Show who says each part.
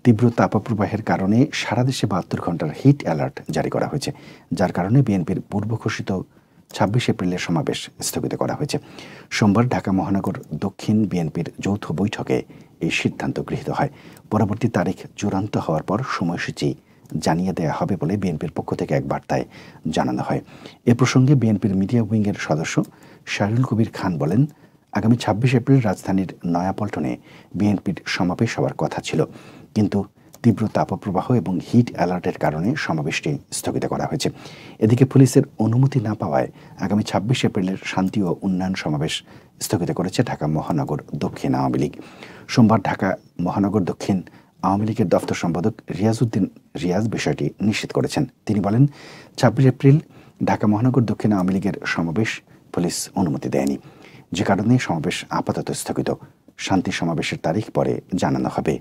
Speaker 1: তীব্র তাপপ্রবাহের কারণে সারা দেশে ৭২ ঘন্টার হিট অ্যালার্ট জারি করা হয়েছে, যার কারণে বিএনপির পূর্ব ঘোষিত ২৬ এপ্রিলের সমাবেশ স্থগিত করা হয়েছে। সোমবার ঢাকা মহানগর দক্ষিণ বিএনপির যৌথ বৈঠকে এই সিদ্ধান্ত গৃহীত হয়। পরবর্তী তারিখ চূড়ান্ত হওয়ার পর সময়সূচি জানিয়ে দেওয়া হবে বলে বিএনপির পক্ষ থেকে এক বার্তায় জানানো হয়। এ প্রসঙ্গে বিএনপির মিডিয়া উইংয়ের সদস্য শাহরুল কবির খান বলেন, আগামী ২৬ এপ্রিল রাজধানীর নয়াপল্টনে বিএনপির সমাবেশ হওয়ার কথা ছিল, কিন্তু তীব্র তাপপ্রবাহ এবং হিট অ্যালার্টের কারণে সমাবেশটি স্থগিত করা হয়েছে। এদিকে পুলিশের অনুমতি না পাওয়ায় আগামী ২৬ এপ্রিলের শান্তি ও উন্নয়ন সমাবেশ স্থগিত করেছে ঢাকা মহানগর দক্ষিণ আওয়ামী লীগ। সোমবার ঢাকা মহানগর দক্ষিণ আওয়ামী লীগের দফতর সম্পাদক রিয়াজউদ্দিন রিয়াজ বিষয়টি নিশ্চিত করেছেন। তিনি বলেন, ২৬ এপ্রিল ঢাকা মহানগর দক্ষিণ আওয়ামী লীগের সমাবেশ পুলিশ অনুমতি দেয়নি, যে কারণে সমাবেশ আপাতত স্থগিত। শান্তি সমাবেশের তারিখ পরে জানানো হবে।